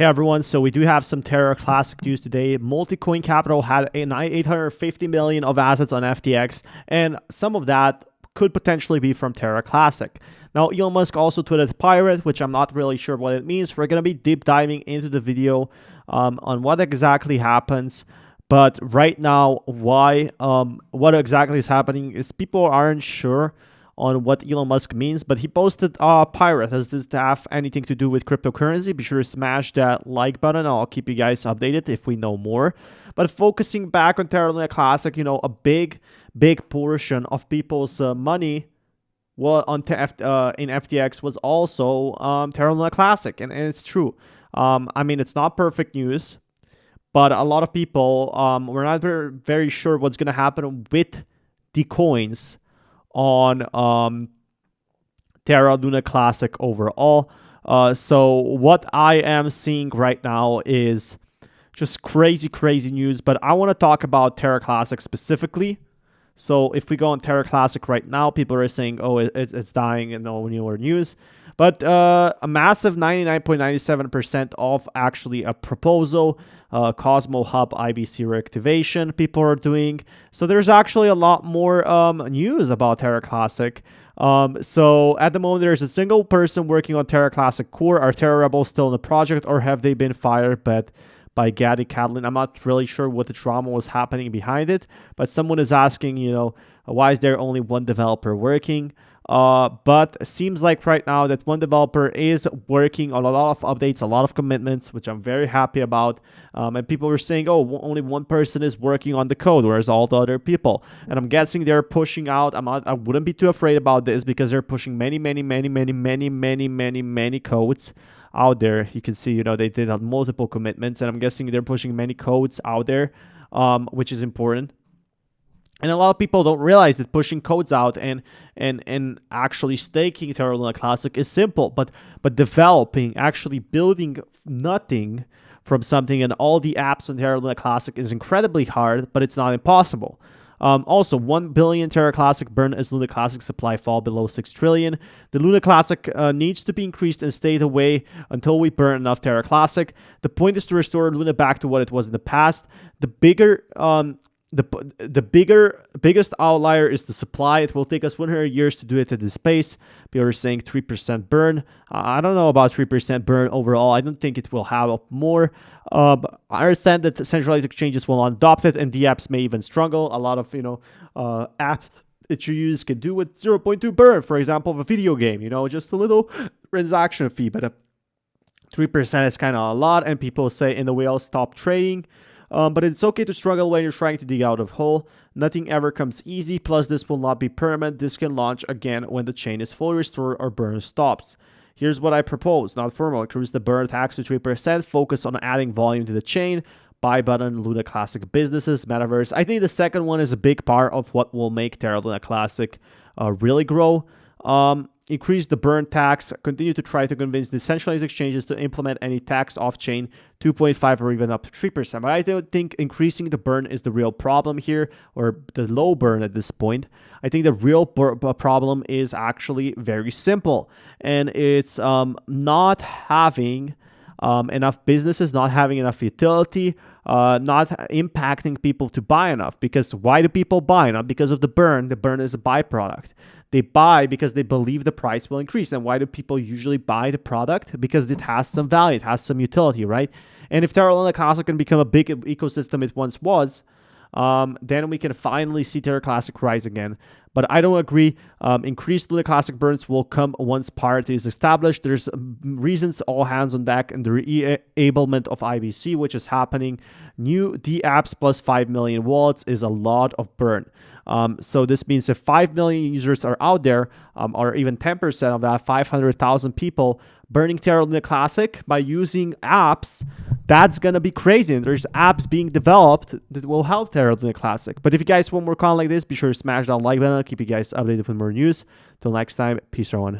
Hey everyone, so we do have some Terra Classic news today. Multi-Coin Capital had 850 million of assets on FTX, and some of that could potentially be from Terra Classic. Now, Elon Musk also tweeted pirate, which I'm not really sure what it means. We're going to be deep diving into the video on what exactly happens. But right now, what exactly is happening is people aren't sure on what Elon Musk means, but he posted pirate. Does this have anything to do with cryptocurrency? Be sure to smash that like button. I'll keep you guys updated if we know more. But focusing back on Terra Luna Classic, you know, a big portion of people's money in FTX was also Terra Luna Classic, and it's true. I mean, it's not perfect news, but a lot of people were not very sure what's going to happen with the coins on Terra Luna Classic overall. So what I am seeing right now is just crazy news, but I want to talk about Terra Classic specifically. So if we go on Terra Classic right now, people are saying, oh, it's dying and no newer news. But a massive 99.97% of actually a proposal, Cosmo Hub IBC reactivation people are doing. So there's actually a lot more news about Terra Classic. So at the moment, there's a single person working on Terra Classic core. Are Terra Rebels still in the project, or have they been fired by Gaddy Catalin? I'm not really sure what the drama was happening behind it, but someone is asking, you know, why is there only one developer working? But it seems like right now that one developer is working on a lot of updates, a lot of commitments, which I'm very happy about. And people were saying, oh, only one person is working on the code, whereas all the other people. And I'm guessing they're pushing out. I wouldn't be too afraid about this because they're pushing many codes out there. You can see, you know, they did have multiple commitments, and I'm guessing they're pushing many codes out there, which is important. And a lot of people don't realize that pushing codes out and actually staking Terra Luna Classic is simple, but developing, actually building nothing from something and all the apps on Terra Luna Classic is incredibly hard, but it's not impossible. Also, 1 billion Terra Classic burn as Luna Classic supply fall below 6 trillion. The Luna Classic needs to be increased and stay the way until we burn enough Terra Classic. The point is to restore Luna back to what it was in the past. The biggest outlier is the supply. It will take us 100 years to do it at this pace. People are saying 3% burn. I don't know about 3% burn overall. I don't think it will have more. I understand that centralized exchanges will not adopt it, and the apps may even struggle. A lot of apps that you use can do with 0.2 burn, for example, of a video game. You know, just a little transaction fee, but 3% is kind of a lot, and people say in the whale stop trading. But it's okay to struggle when you're trying to dig out of hole. Nothing ever comes easy, plus this will not be permanent. This can launch again when the chain is fully restored or burn stops. Here's what I propose. Not formal. Increase the burn tax to 3%. Focus on adding volume to the chain. Buy button, Luna Classic businesses, metaverse. I think the second one is a big part of what will make Terra Luna Classic really grow. Increase the burn tax, continue to try to convince decentralized exchanges to implement any tax off-chain 2.5 or even up to 3%. But I don't think increasing the burn is the real problem here, or the low burn at this point. I think the real problem is actually very simple, and it's not having enough businesses, not having enough utility, not impacting people to buy enough. Because why do people buy? Not because of the burn. The burn is a byproduct. They buy because they believe the price will increase. And why do people usually buy the product? Because it has some value, it has some utility, right? And if Terra Luna Classic can become a big ecosystem it once was, then we can finally see Terra Classic rise again. But I don't agree. Increased Luna Classic burns will come once parity is established. There's reasons all hands on deck, and the re-enablement of IBC, which is happening. New D-apps plus 5 million wallets is a lot of burn. So this means if 5 million users are out there, or even 10% of that, 500,000 people burning Terra Luna Classic by using apps, that's going to be crazy. And there's apps being developed that will help Terra Luna Classic. But if you guys want more content like this, be sure to smash that like button. I'll keep you guys updated with more news. Till next time, peace everyone.